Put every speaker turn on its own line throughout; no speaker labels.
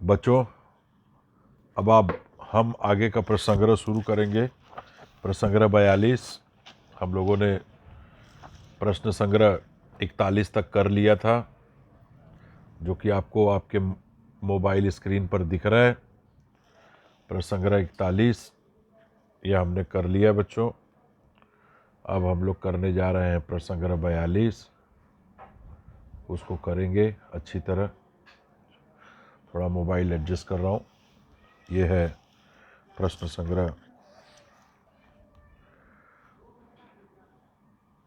बच्चों, अब हम आगे का प्रश्न संग्रह शुरू करेंगे। प्रश्न संग्रह 42। हम लोगों ने प्रश्न संग्रह 41 तक कर लिया था, जो कि आपको आपके मोबाइल स्क्रीन पर दिख रहा है। प्रश्न संग्रह 41 यह हमने कर लिया बच्चों। अब हम लोग करने जा रहे हैं प्रश्न संग्रह 42। उसको करेंगे अच्छी तरह। थोड़ा मोबाइल एडजस्ट कर रहा हूँ। ये है प्रश्न संग्रह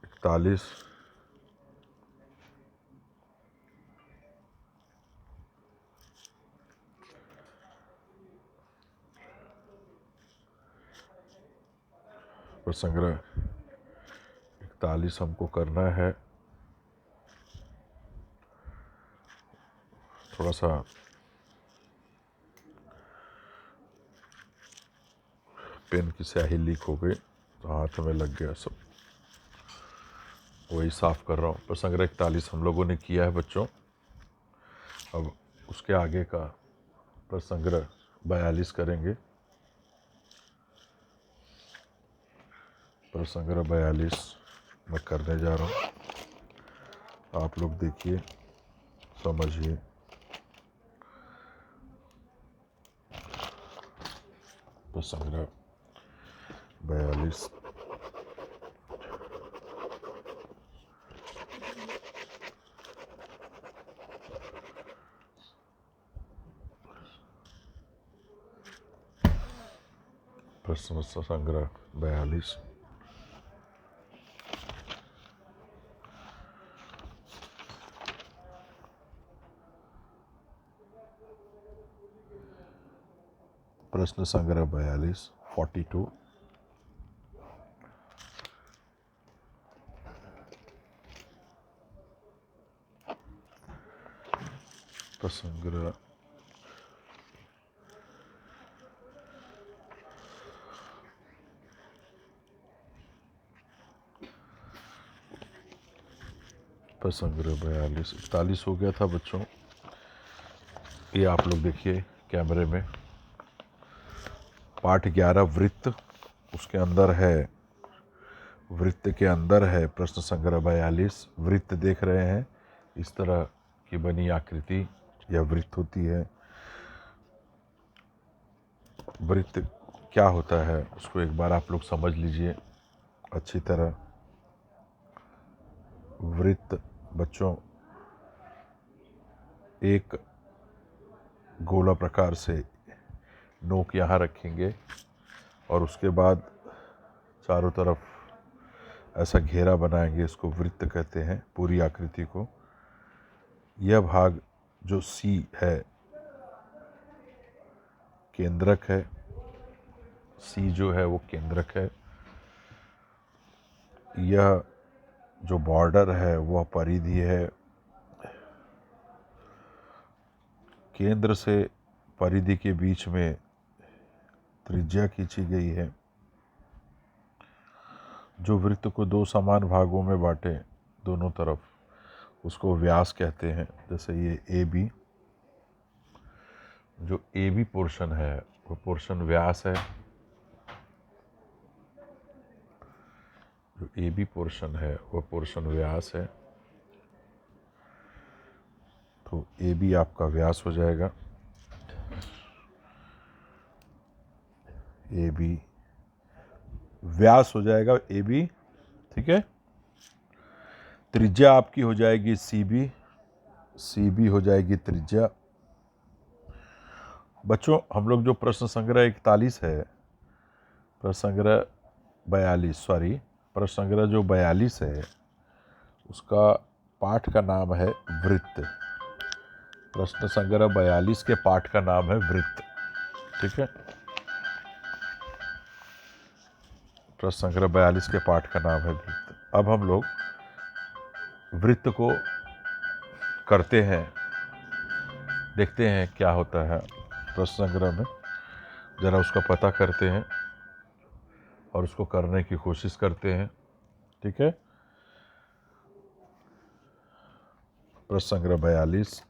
41। प्रश्न संग्रह 41 हमको करना है। थोड़ा सा पेन की स्याही लीक हो गई तो हाथ में लग गया सब, वही साफ कर रहा हूँ। प्रश्न संग्रह 41 हम लोगों ने किया है बच्चों। अब उसके आगे का प्रश्न संग्रह 42 करेंगे। प्रश्न संग्रह 42 मैं करने जा रहा हूँ। आप लोग देखिए, समझिए। प्रश्न संग्रह 42। प्रश्न संग्रह 42। प्रश्न संग्रह 42 42। प्रश्न संग्रह 42 41 हो गया था बच्चों। ये आप लोग देखिए कैमरे में। पाठ 11 वृत्त, उसके अंदर है, वृत्त के अंदर है प्रश्न संग्रह 42। वृत्त देख रहे हैं, इस तरह की बनी आकृति यह वृत्त होती है। वृत्त क्या होता है उसको एक बार आप लोग समझ लीजिए अच्छी तरह। वृत्त बच्चों एक गोला प्रकार से नोक यहाँ रखेंगे और उसके बाद चारों तरफ ऐसा घेरा बनाएंगे। इसको वृत्त कहते हैं, पूरी आकृति को। यह भाग जो सी है केंद्रक है। सी जो है वो केंद्रक है। यह जो बॉर्डर है वह परिधि है। केंद्र से परिधि के बीच में त्रिज्या खींची गई है। जो वृत्त को दो समान भागों में बांटे दोनों तरफ, उसको व्यास कहते हैं। जैसे ये ए बी, जो ए बी पोर्शन है वो पोर्शन व्यास है। जो ए बी पोर्शन है वो पोर्शन व्यास है। तो ए बी आपका व्यास हो जाएगा। ए बी व्यास हो जाएगा ए बी, ठीक है। त्रिज्या आपकी हो जाएगी सी बी। सी बी हो जाएगी त्रिज्या। बच्चों, हम लोग जो प्रश्न संग्रह 41 है, प्रश्न संग्रह 42 सॉरी प्रश्न संग्रह जो 42 है उसका पाठ का नाम है वृत्त। प्रश्न संग्रह 42 के पाठ का नाम है वृत्त, ठीक है। प्रश्न संग्रह 42 के पाठ का नाम है वृत्त। अब हम लोग वृत्त को करते हैं, देखते हैं क्या होता है प्रश्न संग्रह में। ज़रा उसका पता करते हैं और उसको करने की कोशिश करते हैं, ठीक है। प्रश्न संग्रह 42।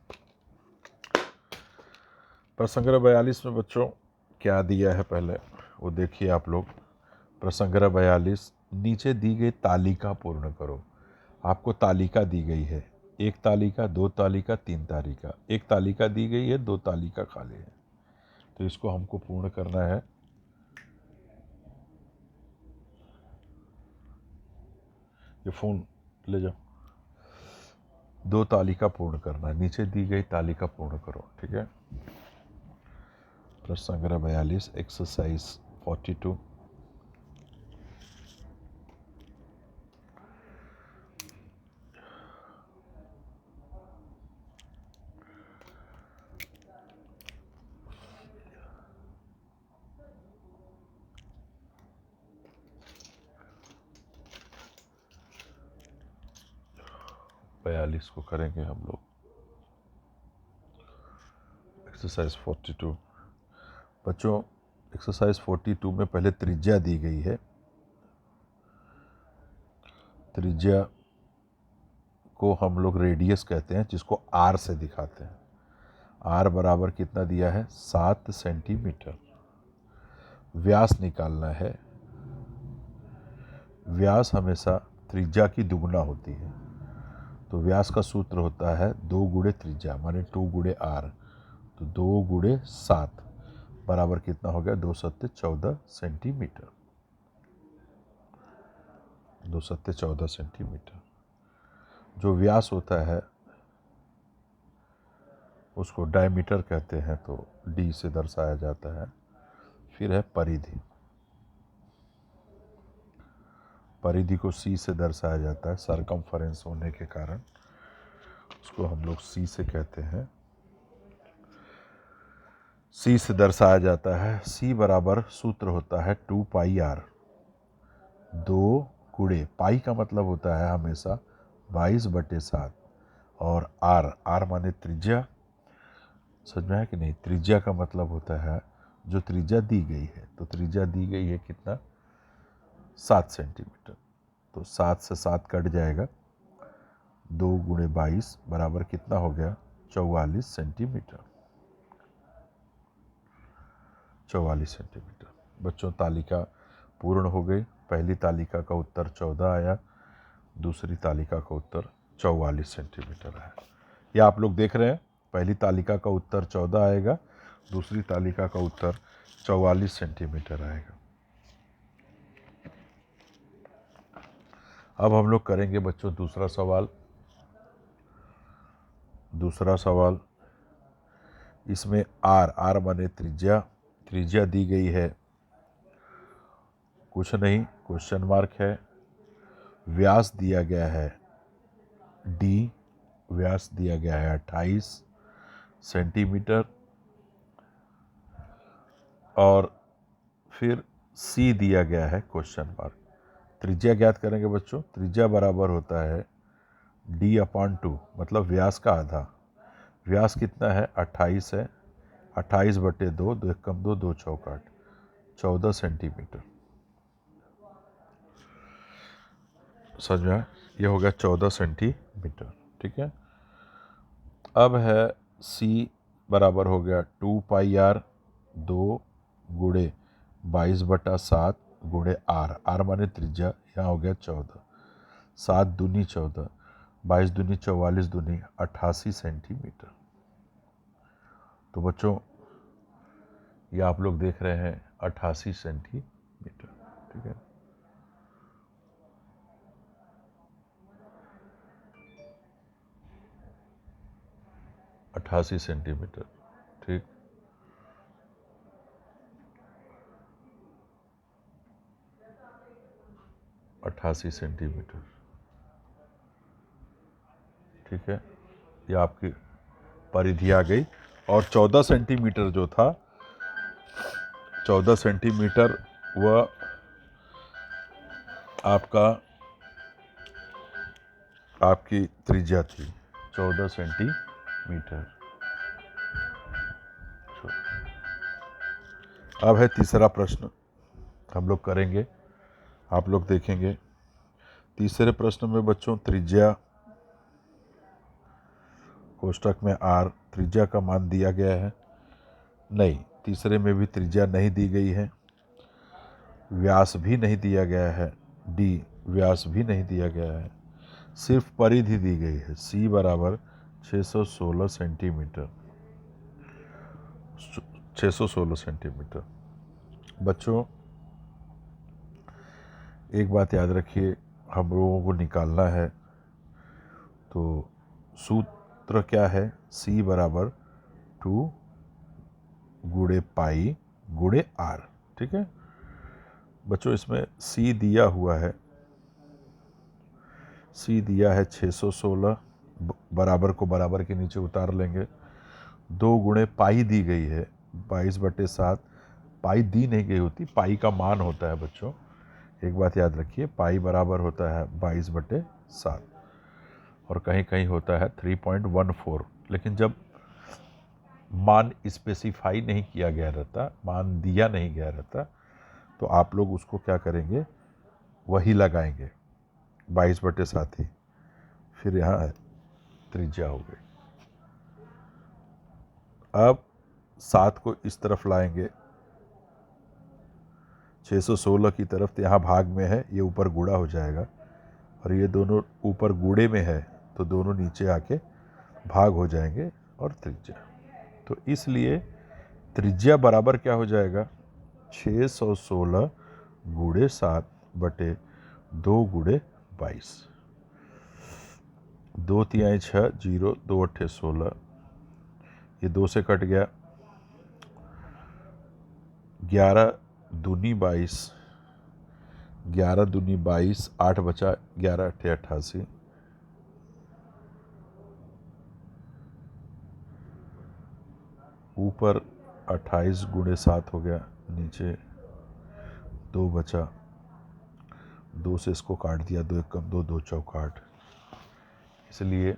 प्रसंग्रह 42 में बच्चों क्या दिया है पहले वो देखिए आप लोग। प्रसंग्रह 42 नीचे दी गई तालिका पूर्ण करो। आपको तालिका दी गई है, एक तालिका, दो तालिका, तीन तालिका। एक तालिका दी गई है, दो तालिका खाली है, तो इसको हमको पूर्ण करना है। ये फोन ले जाओ। दो तालिका पूर्ण करना है, नीचे दी गई तालिका पूर्ण करो। ठीक है। प्रसंग्रह 42 एक्सरसाइज 42। बयालीस को करेंगे हम लोग। एक्सरसाइज 42 बच्चों, एक्सरसाइज 42 में पहले त्रिज्या दी गई है। त्रिज्या को हम लोग रेडियस कहते हैं, जिसको आर से दिखाते हैं। आर बराबर कितना दिया है? 7 सेंटीमीटर। व्यास निकालना है। व्यास हमेशा त्रिज्या की दुगुना होती है, तो व्यास का सूत्र होता है 2 गुणे त्रिज्या, माने 2 गुणे आर। तो 2 गुणे 7 बराबर कितना हो गया? 2 सत्ते 14 सेंटीमीटर। 2 सत्ते 14 सेंटीमीटर। जो व्यास होता है उसको डायमीटर कहते हैं, तो डी से दर्शाया जाता है। फिर है परिधि। परिधि को सी से दर्शाया जाता है, सरकमफरेंस होने के कारण उसको हम लोग सी से कहते हैं। सी से दर्शाया जाता है। सी बराबर सूत्र होता है 2 पाई आर। 2 गुणे पाई का मतलब होता है हमेशा 22/7, और आर, आर माने त्रिज्या। समझ में है कि नहीं? त्रिज्या का मतलब होता है जो त्रिज्या दी गई है, तो त्रिज्या दी गई है कितना? 7 सेंटीमीटर। तो 7 से 7 कट जाएगा, 2 गुणे 22 बराबर कितना हो गया? 44 सेंटीमीटर। 44 सेंटीमीटर। बच्चों, तालिका पूर्ण हो गई। पहली तालिका का उत्तर 14 आया, दूसरी तालिका का उत्तर 44 सेंटीमीटर आया। यह आप लोग देख रहे हैं, पहली तालिका का उत्तर 14 आएगा, दूसरी तालिका का उत्तर 44 सेंटीमीटर आएगा। अब हम लोग करेंगे बच्चों दूसरा सवाल। दूसरा सवाल, इसमें आर, आर माने त्रिज्या। त्रिज्या दी गई है कुछ नहीं, क्वेश्चन मार्क है। व्यास दिया गया है डी, व्यास दिया गया है 28 सेंटीमीटर, और फिर सी दिया गया है क्वेश्चन मार्क। त्रिज्या ज्ञात करेंगे बच्चों। त्रिज्या बराबर होता है d/2, मतलब व्यास का आधा। व्यास कितना है? 28 है। 28/2, 2 एकम 2, 2 चौक 8, 14 सेंटीमीटर। समझ में? यह हो गया 14 सेंटीमीटर। ठीक है। अब है सी बराबर हो गया 2 पाई आर, 2 गुणे 22/7 गुणे आर। आर माने त्रिज्या, यहाँ हो गया 14। 7 दूनी 14, 22 दूनी 44 दूनी 88 सेंटीमीटर। तो बच्चों, ये आप लोग देख रहे हैं 88 सेंटीमीटर। ठीक है। अट्ठासी सेंटीमीटर। ठीक। अट्ठासी सेंटीमीटर। ठीक है। ये आपकी परिधि आ गई। और 14 सेंटीमीटर जो था, 14 सेंटीमीटर वह आपकी त्रिज्या थी, 14 सेंटीमीटर। अब है तीसरा प्रश्न, हम लोग करेंगे, आप लोग देखेंगे। तीसरे प्रश्न में बच्चों त्रिज्या, कोष्टक में आर, त्रिज्या का मान दिया गया है नहीं, तीसरे में भी त्रिज्या नहीं दी गई है, व्यास भी नहीं दिया गया है, डी व्यास भी नहीं दिया गया है, सिर्फ परिधि दी गई है, सी बराबर 616 सेंटीमीटर। 616 सेंटीमीटर। बच्चों एक बात याद रखिए, हम लोगों को निकालना है तो सूत्र क्या है, सी बराबर 2 गुणे पाई गुणे आर। ठीक है बच्चों, इसमें सी दिया हुआ है, सी दिया है 616, बराबर को बराबर के नीचे उतार लेंगे, 2 गुणे पाई दी गई है 22/7। पाई दी नहीं गई होती, पाई का मान होता है बच्चों, एक बात याद रखिए, पाई बराबर होता है 22/7 और कहीं कहीं होता है 3.14। लेकिन जब मान स्पेसिफाई नहीं किया गया रहता, मान दिया नहीं गया रहता, तो आप लोग उसको क्या करेंगे, वही लगाएंगे 22/7 ही, फिर यहाँ त्रिज्या हो गई। अब 7 को इस तरफ लाएंगे 616 की तरफ, तो यहाँ भाग में है, ये ऊपर गुणा हो जाएगा, और ये दोनों ऊपर गुणे में है तो दोनों नीचे आके भाग हो जाएंगे और त्रिज्या। तो इसलिए त्रिज्या बराबर क्या हो जाएगा, 616 गुणे 7 बटे 2 गुणे 22। 2 तिहाई 6, 0, 2 अट्ठे 16, ये 2 से कट गया, 11 दूनी 22, 11 दूनी 22, 8 बचा, 11 अट्ठे 88, ऊपर 28 गुणे 7 हो गया, नीचे 2 बचा, 2 से इसको काट दिया, 2 एक कम 2, 2 चौक 8, इसलिए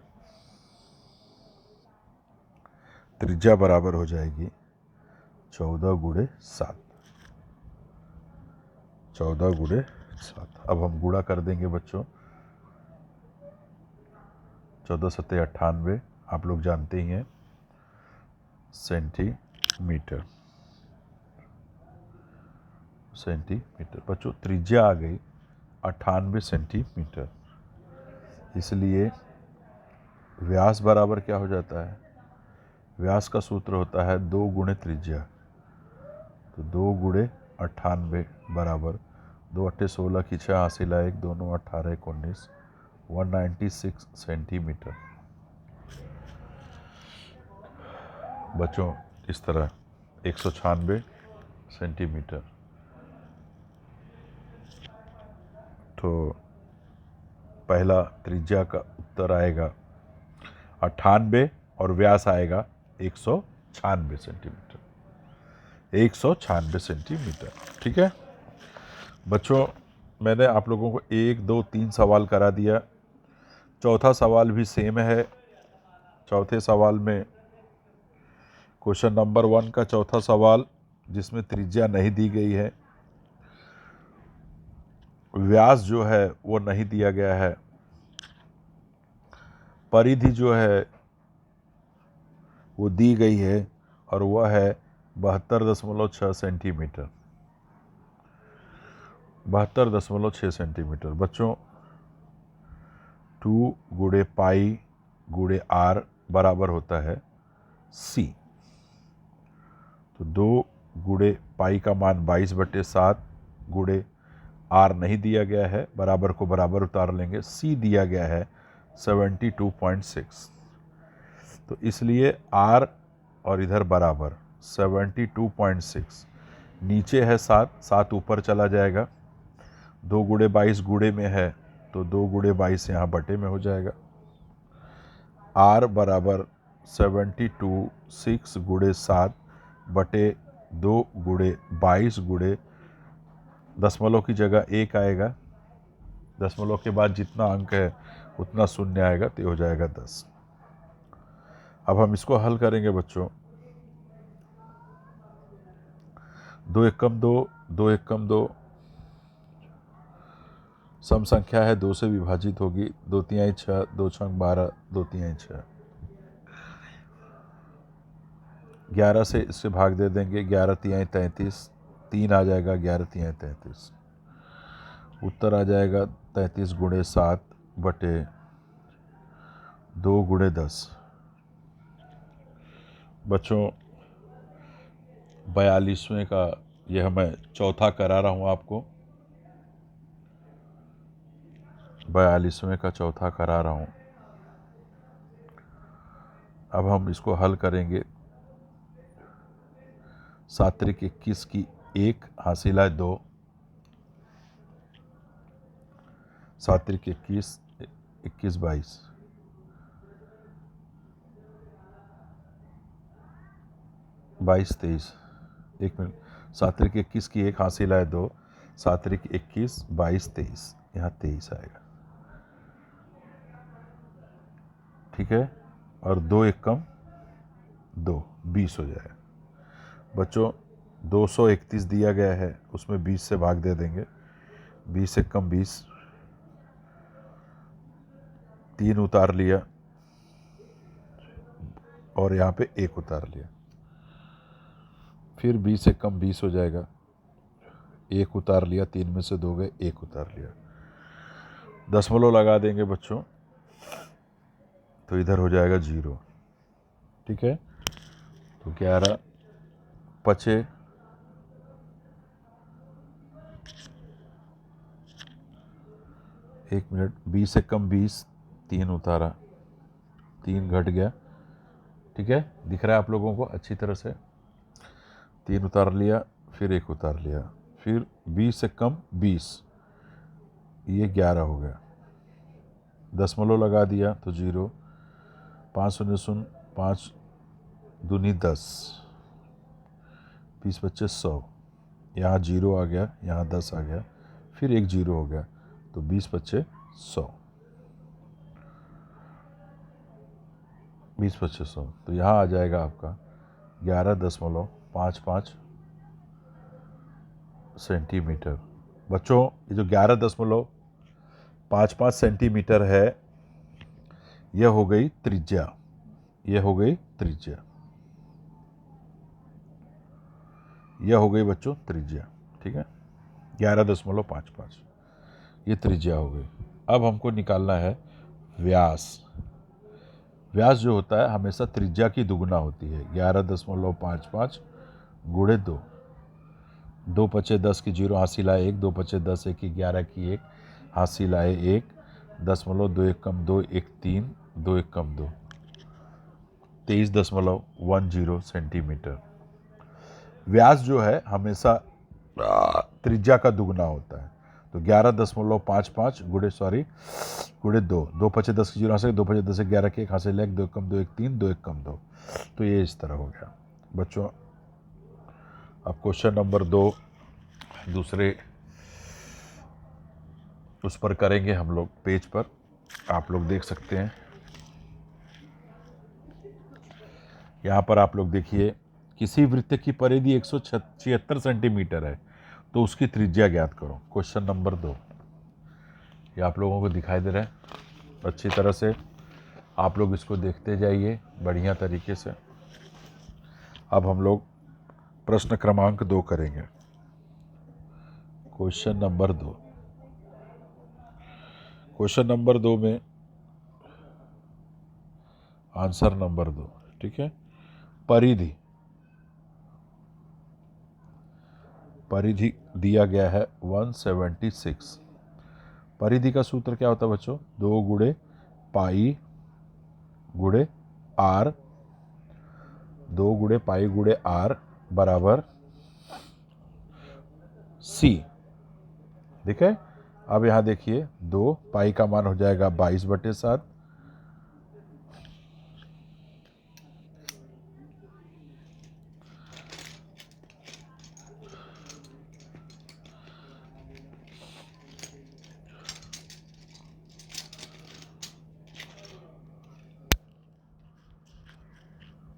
त्रिज्या बराबर हो जाएगी 14 गुणे 7। 14 गुणे 7। अब हम गुणा कर देंगे बच्चों, 14 सत्ते 98, आप लोग जानते ही हैं, सेंटीमीटर। सेंटीमीटर बच्चों, त्रिज्या आ गई 98 सेंटीमीटर, इसलिए व्यास बराबर क्या हो जाता है, व्यास का सूत्र होता है 2 गुणे त्रिज्या, तो 2 गुणे 98 बराबर 2 अट्ठे 16 की 6 हासिल 1, 2 9 18 19, 196 सेंटीमीटर। बच्चों इस तरह 196 सेंटीमीटर। तो पहला त्रिज्या का उत्तर आएगा 98 और व्यास आएगा 196 सेंटीमीटर। 196 सेंटीमीटर। ठीक है बच्चों, मैंने आप लोगों को 1 2 3 सवाल करा दिया, चौथा सवाल भी सेम है। चौथे सवाल में क्वेश्चन नंबर 1 का चौथा सवाल, जिसमें त्रिज्या नहीं दी गई है, व्यास जो है वो नहीं दिया गया है, परिधि जो है वो दी गई है और वह है 72.6 सेंटीमीटर। 72.6 सेंटीमीटर। बच्चों 2 गुणे पाई गुणे आर बराबर होता है सी। तो 2 गुणे पाई का मान 22/7 गुणे आर नहीं दिया गया है, बराबर को बराबर उतार लेंगे, सी दिया गया है 72.6। तो इसलिए आर और इधर बराबर 72.6, नीचे है 7, 7 ऊपर चला जाएगा, 2 गुणे 22 गुणे में है तो 2 गुणे 22 यहाँ बटे में हो जाएगा। आर बराबर 72.6 गुणे 7 बटे 2 गुणे 22 गुणे दशमलव की जगह 1 आएगा, दशमलव के बाद जितना अंक है उतना शून्य आएगा, तो हो जाएगा 10। अब हम इसको हल करेंगे बच्चों, 2 एकम 2, 2 एकम 2, सम संख्या है 2 से विभाजित होगी, 2 तिहाई 6, 2 छंग 12, 2 तिहाई 6। 11 से इससे भाग दे देंगे, 11 तिहाई 33, 3 आ जाएगा, 11 तिहाई 33। उत्तर आ जाएगा 33 गुणे 7 बटे 2 गुणे 10। बच्चों 42वें का यह मैं चौथा करा रहा हूँ आपको, 42वें का चौथा करा रहा हूँ। अब हम इसको हल करेंगे। 7 त्रिक 21 की 1 हासिल है 2, 7 त्रिक 21, 21 22, 22 23। एक मिनट, 7 त्रिक 21 की 1 हासिल है 2, 7 त्रिक 21, 22 23, यहाँ 23 आएगा, ठीक है। और 2 1 कम 2, 20 हो जाएगा। बच्चों 231 दिया गया है, उसमें 20 से भाग दे देंगे, 20 से कम 20, 3 उतार लिया और यहाँ पे 1 उतार लिया, फिर 20 से कम 20 हो जाएगा, 1 उतार लिया, 3 में से 2 गए, 1 उतार लिया। दशमलव लगा देंगे बच्चों, तो इधर हो जाएगा 0, ठीक है। तो 11 पचे 1 मिनट, 20 से कम 20, 3 उतारा, 3 घट गया, ठीक है, दिख रहा है आप लोगों को अच्छी तरह से। 3 उतार लिया, फिर 1 उतार लिया, फिर 20 से कम 20, ये 11 हो गया। दशमलव लगा दिया तो 0, 5 शून्य शून्य, 5 दूनी 10, 20 बच्चे 100, यहाँ 0 आ गया, यहाँ 10 आ गया, फिर एक 0 हो गया, तो 20 बच्चे 100, 20 बच्चे 100, तो यहाँ आ जाएगा आपका 11.55 सेंटीमीटर। बच्चों ये जो 11.55 सेंटीमीटर है, यह हो गई त्रिज्या, यह हो गई त्रिज्या, यह हो गई बच्चों त्रिज्या, ठीक है। 11.55 ये त्रिज्या हो गई। अब हमको निकालना है व्यास। व्यास जो होता है हमेशा त्रिज्या की दुगुना होती है। 11.55 गुणे 2, 2 पचे 10 की 0 हासिल आए 1, 2 पचे 10 1 की 11 की 1 हासिल आए 1, दशमलव 2 1 कम 2 1 3, 2 1 कम 2, 23.10 सेंटीमीटर। व्यास जो है हमेशा त्रिज्या का दुगना होता है। तो 11.55 गुणे 2, 2 पचे 10 की 0 हासिल, 2 पचे 10 11 की 1 हासिल 1, 2 कम 2 1 3, 2 1 कम 2, तो ये इस तरह हो गया। बच्चों अब क्वेश्चन नंबर 2 दूसरे उस पर करेंगे हम लोग, पेज पर आप लोग देख सकते हैं। यहाँ पर आप लोग देखिए, किसी वृत्त की परिधि 176 सेंटीमीटर है, तो उसकी त्रिज्या ज्ञात करो। क्वेश्चन नंबर 2 ये आप लोगों को दिखाई दे रहा है अच्छी तरह से, आप लोग इसको देखते जाइए बढ़िया तरीके से। अब हम लोग प्रश्न क्रमांक 2 करेंगे। क्वेश्चन नंबर 2, क्वेश्चन नंबर 2 में आंसर नंबर 2, ठीक है। परिधि, परिधि दिया गया है 176। परिधि का सूत्र क्या होता है बच्चों? 2 गुणे पाई गुणे आर, 2 गुणे पाई गुणे आर बराबर सी, ठीक है। अब यहां देखिए 2 पाई का मान हो जाएगा 22/7,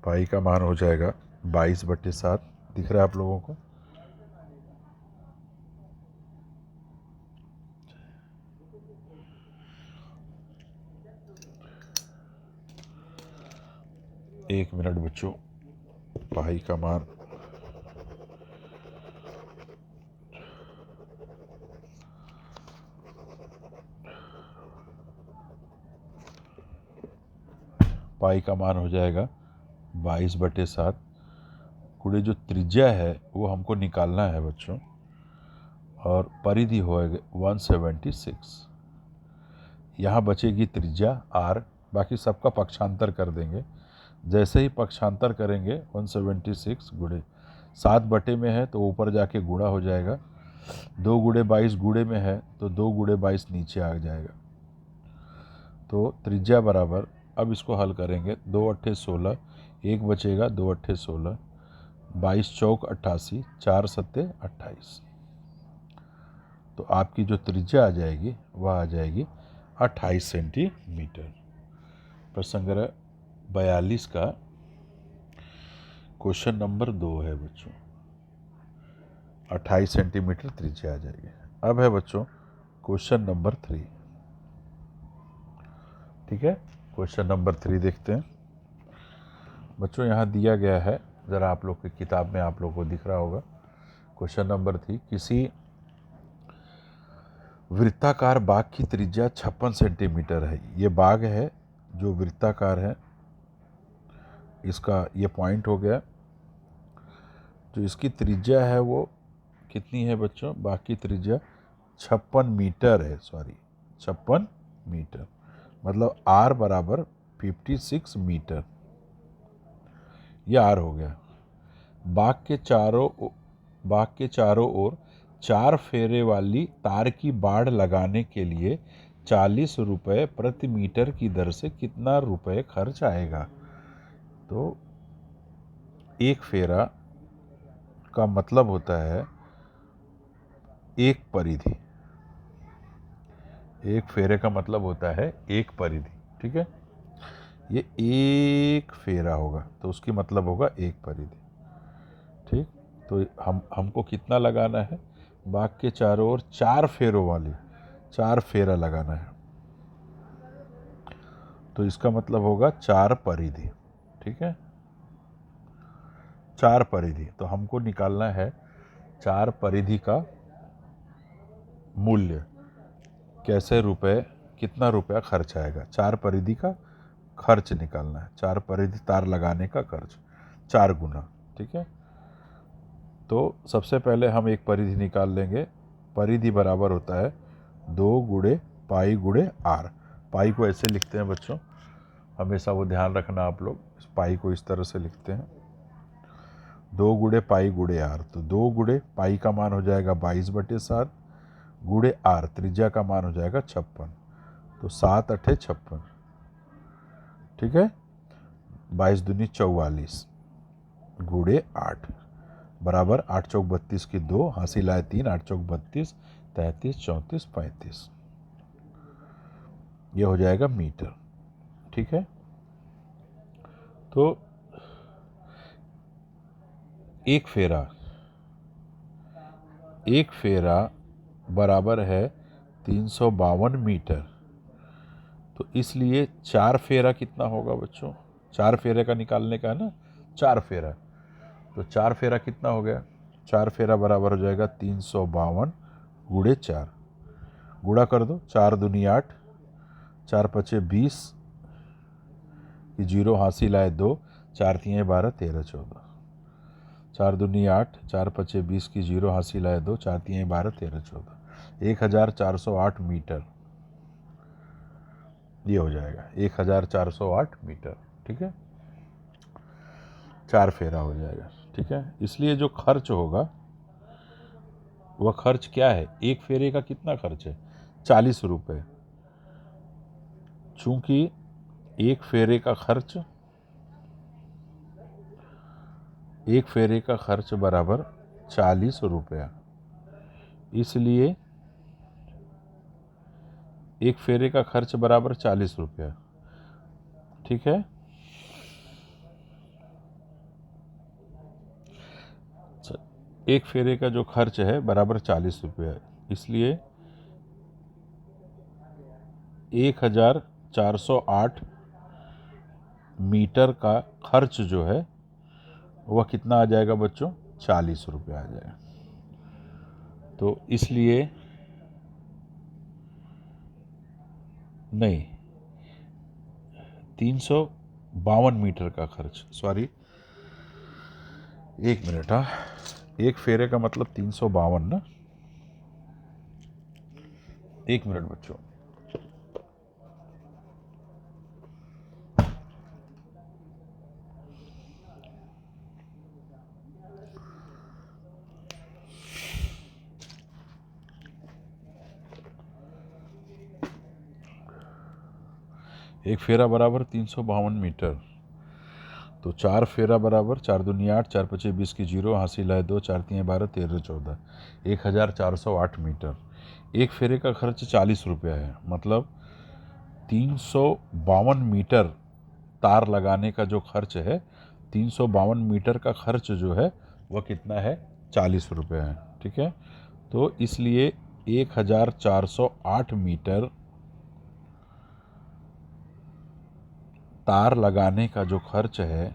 पाई का मान हो जाएगा 22/7, दिख रहा है आप लोगों को। एक मिनट बच्चों, पाई का मान हो जाएगा 22/7। गुणे जो त्रिज्या है वो हमको निकालना है बच्चों, और परिधि होएगा 176। यहाँ बचेगी त्रिज्या r, बाकी सबका पक्षांतर कर देंगे। जैसे ही पक्षांतर करेंगे 176 गुणे 7 बटे में है तो ऊपर जाके गुणा हो जाएगा, 2 गुणे 22 गुणे में है तो 2 गुणे 22 नीचे आ जाएगा। तो त्रिज्या बराबर, अब इसको हल करेंगे, 2 अट्ठे 16, एक बचेगा, 2 अट्ठे 16, 22 चौक 88, 4 सत्ते 28। तो आपकी जो त्रिज्या आ जाएगी वह आ जाएगी 28 सेंटीमीटर। प्रसंग 42 का क्वेश्चन नंबर 2 है बच्चों, 28 सेंटीमीटर त्रिज्या आ जाएगी। अब है बच्चों क्वेश्चन नंबर 3। ठीक है, क्वेश्चन नंबर 3 देखते हैं बच्चों। यहाँ दिया गया है, ज़रा आप लोग की किताब में आप लोग को दिख रहा होगा। क्वेश्चन नंबर 3, किसी वृत्ताकार बाग की त्रिज्या 56 सेंटीमीटर है। ये बाग है जो वृत्ताकार है, इसका ये पॉइंट हो गया। जो इसकी त्रिज्या है वो कितनी है बच्चों? बाग की त्रिज्या 56 मीटर है, 56 मीटर, मतलब r बराबर 56 मीटर, ये r हो गया। बाग के चारों ओर 4 फेरे वाली तार की बाड़ लगाने के लिए 40 रुपये प्रति मीटर की दर से कितना रुपये खर्च आएगा? तो एक फेरा का मतलब होता है एक परिधि, एक फेरे का मतलब होता है एक परिधि। ठीक है, ये एक फेरा होगा तो उसकी मतलब होगा एक परिधि। ठीक, तो हमको कितना लगाना है? बाग के चारों ओर 4 फेरों वाली 4 फेरा लगाना है, तो इसका मतलब होगा 4 परिधि। ठीक है, 4 परिधि, तो हमको निकालना है 4 परिधि का मूल्य, कैसे रुपए, कितना रुपया खर्च आएगा। 4 परिधि का खर्च निकालना है, 4 परिधि तार लगाने का खर्च 4 गुना। ठीक है, तो सबसे पहले हम एक परिधि निकाल लेंगे। परिधि बराबर होता है 2 गुणे पाई गुणे r। पाई को ऐसे लिखते हैं बच्चों, हमेशा वो ध्यान रखना आप लोग, इस पाई को इस तरह से लिखते हैं, 2 गुणे पाई गुणे r। तो 2 गुणे पाई का मान हो जाएगा 22/7 गुणे r, त्रिज्या का मान हो जाएगा 56, तो 7 अट्ठे 56। ठीक है, 22 दूनी 44 गुणे 8 बराबर 8 चौक 32 की 2, हासिल आए 3, 8 चौक 32, 33, 34, 35, ये हो जाएगा मीटर। ठीक है, तो एक फेरा बराबर है 352 मीटर। तो इसलिए 4 फेरा कितना होगा बच्चों? 4 फेरे का निकालने का है ना, 4 फेरा, तो 4 फेरा कितना हो गया? 4 फेरा बराबर हो जाएगा 352 गुणे 4, गुणा कर दो, 4 दूनी 8, 4 पचे 20 की 0 हासिल आए 2, 4 तिये 12, 13, 14, 4 दूनी 8, 4 पचे 20 की 0 हासिल आए 2, 4 तिये 12, 13, 14, 1408 मीटर, ये हो जाएगा 1408 मीटर। ठीक है, 4 फेरा हो जाएगा। ठीक है, इसलिए जो खर्च होगा वह खर्च क्या है? एक फेरे का कितना खर्च है? 40 रुपये। चूंकि एक फेरे का खर्च बराबर 40 रुपया, इसलिए एक फेरे का खर्च बराबर 40 रुपया। ठीक है, एक फेरे का जो खर्च है बराबर 40 रुपया, इसलिए 1408 मीटर का खर्च जो है वह कितना आ जाएगा बच्चों? 40 रुपये आ जाएगा। तो इसलिए नहीं, 352 मीटर का खर्च, सॉरी 1 मिनट, हाँ, एक फेरे का मतलब 352 ना। 1 मिनट बच्चों। एक फेरा बराबर 352 मीटर, तो 4 फेरा बराबर 4 दूनी 8, 4 पचे 20 की 0, हासिल है 2, 4 तीन 12, 13 14, 1408 मीटर। एक फेरे का खर्च 40 रुपया है, मतलब 352 मीटर तार लगाने का जो खर्च है, 352 मीटर का खर्च जो है वह कितना है? 40 रुपये है। ठीक है, तो इसलिए 1408 मीटर तार लगाने का जो खर्च है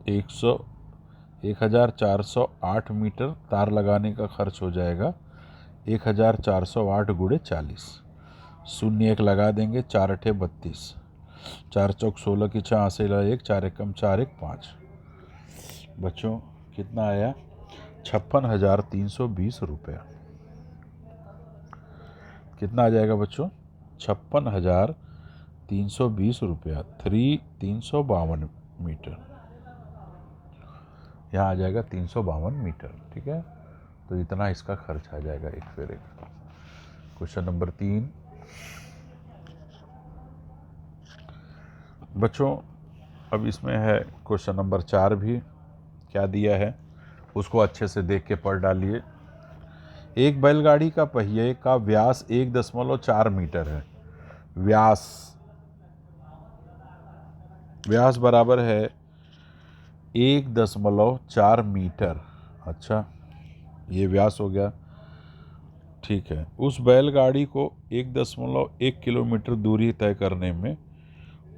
1408 मीटर तार लगाने का खर्च हो जाएगा 1408 गुणे 40। 0 1 लगा देंगे, 4 अठे 32, 4 चौक 16 की 6, हासिल 1, 4 एकम 4 1 5। बच्चों कितना आया? 56,320 रुपया। कितना आ जाएगा बच्चों? 56,320 रुपया। 352 मीटर, यहाँ आ जाएगा 352 मीटर। ठीक है, तो इतना इसका खर्च आ जाएगा एक फेरे का। क्वेश्चन नंबर 3 बच्चों, अब इसमें है क्वेश्चन नंबर 4 भी। क्या दिया है उसको अच्छे से देख के पढ़ डालिए। एक बैलगाड़ी का पहिए का व्यास 1.4 मीटर है। व्यास बराबर है 1.4 मीटर। अच्छा, ये व्यास हो गया। ठीक है, उस बैलगाड़ी को 1.1 किलोमीटर दूरी तय करने में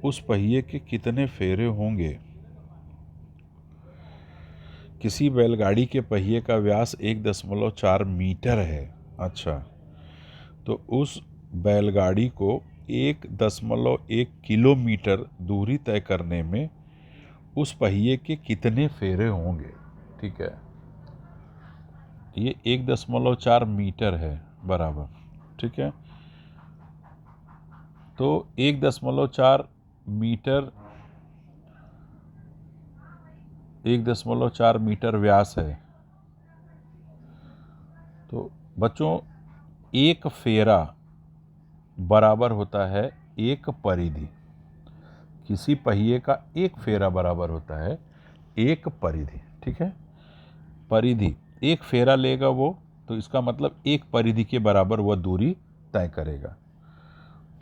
उस पहिए के कितने फेरे होंगे? किसी बैलगाड़ी के पहिए का व्यास 1.4 मीटर है। अच्छा, तो उस बैलगाड़ी को 1.1 किलोमीटर दूरी तय करने में उस पहिए के कितने फेरे होंगे? ठीक है, ये 1.4 मीटर है बराबर। ठीक है, तो 1.4 मीटर 1.4 मीटर व्यास है। तो बच्चों एक फेरा बराबर होता है एक परिधि। किसी पहिए का एक फेरा बराबर होता है एक परिधि। ठीक है, परिधि एक फेरा लेगा वो, तो इसका मतलब एक परिधि के बराबर वह दूरी तय करेगा।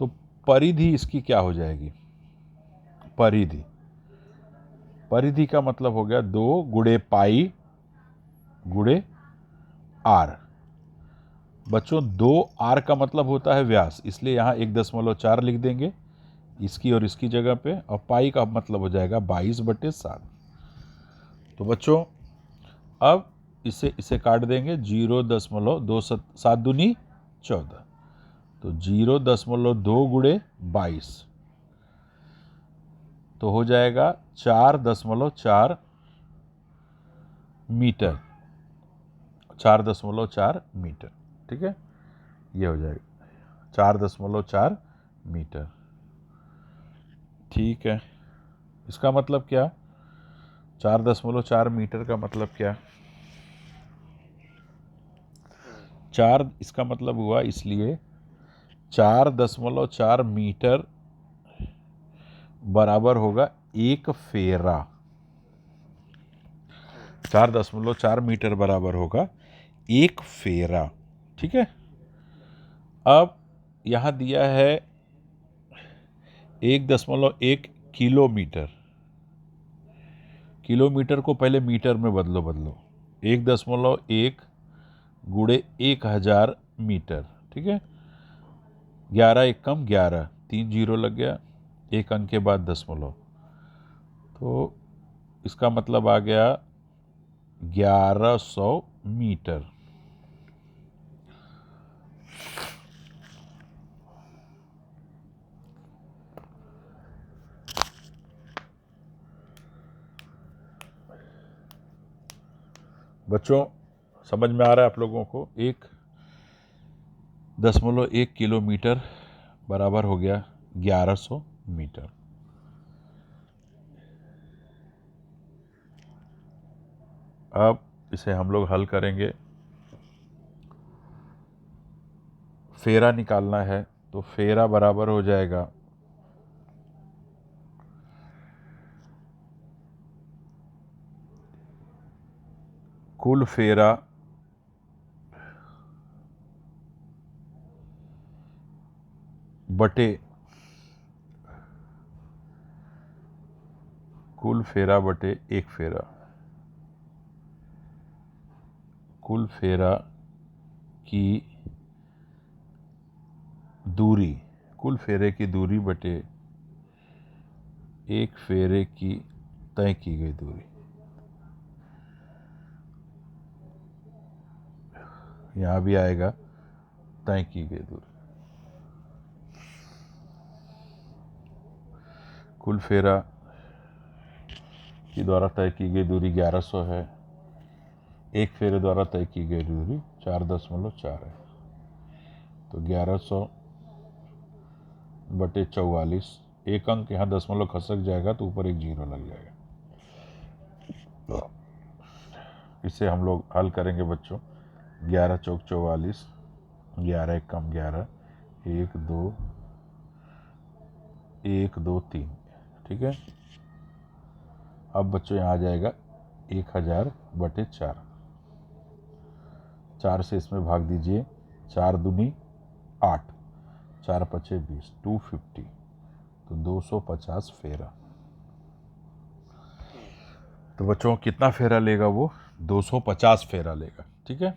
तो परिधि इसकी क्या हो जाएगी? परिधि का मतलब हो गया 2 गुणे पाई गुणे आर। बच्चों 2 आर का मतलब होता है व्यास, इसलिए यहाँ 1.4 लिख देंगे इसकी और इसकी जगह पे, और पाई का मतलब हो जाएगा 22/7। तो बच्चों अब इसे काट देंगे, 0.2 7 दूनी 14, तो 0.2 गुणे 22 तो हो जाएगा 4.4 मीटर। 4.4 मीटर। ठीक है, ये हो जाएगा 4.4 मीटर। ठीक है, इसका मतलब क्या? 4.4 मीटर का मतलब क्या? 4 इसका मतलब हुआ, इसलिए 4.4 मीटर बराबर होगा एक फेरा। 4.4 मीटर बराबर होगा एक फेरा। ठीक है, अब यहाँ दिया है 1.1 किलोमीटर। किलोमीटर को पहले मीटर में बदलो 1.1 गुणे 1000 मीटर। ठीक है, 11 एकम 11, 3 जीरो लग गया, एक अंक के बाद दशमलव, तो इसका मतलब आ गया 1100 मीटर। बच्चों समझ में आ रहा है आप लोगों को? 1.1 किलोमीटर बराबर हो गया 1100 मीटर। अब इसे हम लोग हल करेंगे। फेरा निकालना है, तो फेरा बराबर हो जाएगा कुल फेरा बटे कुल फेरा बटे एक फेरा। कुल फेरा की दूरी, कुल फेरे की दूरी बटे एक फेरे की तय की गई दूरी। यहाँ भी आएगा तय की गई दूरी। कुल फेरा की द्वारा तय की गई दूरी 1100 है। एक फेरे द्वारा तय की गई दूरी 4.4 है। तो 1100 बटे 44, एक अंक यहाँ दशमलव खसक जाएगा तो ऊपर एक जीरो लग जाएगा। इसे हम लोग हल करेंगे बच्चों। 11 चौक 44, 11 एक कम 11, 1 2 1 2 3, ठीक है। अब बच्चों यहाँ आ जाएगा 1000 बटे 4। 4 से इसमें भाग दीजिए, 4 दूनी 8, 4 पचे 20, 250, तो 250 फेरा। तो बच्चों कितना फेरा लेगा वो? 250 फेरा लेगा, ठीक है।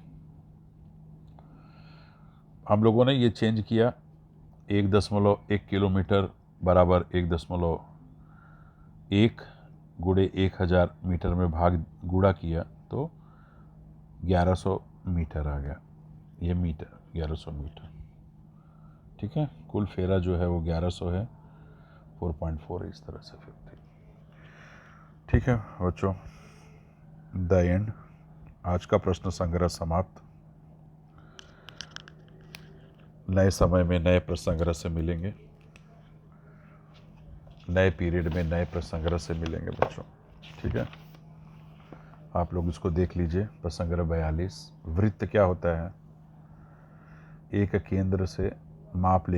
हम लोगों ने ये चेंज किया, 1.1 किलोमीटर बराबर 1.1 गुणे 1000 मीटर में भाग गुणा किया तो 1100 मीटर आ गया। ये मीटर 1100 मीटर, ठीक है। कुल फेरा जो है वो 1100 है, 4.4 इस तरह से 50, ठीक है बच्चों। The end. आज का प्रश्न संग्रह समाप्त। नए समय में नए प्रश्न संग्रह से मिलेंगे, नए पीरियड में नए प्रश्न संग्रह से मिलेंगे बच्चों, ठीक है। आप लोग इसको देख लीजिए। प्रश्न संग्रह 42। वृत्त क्या होता है? एक केंद्र से माप ले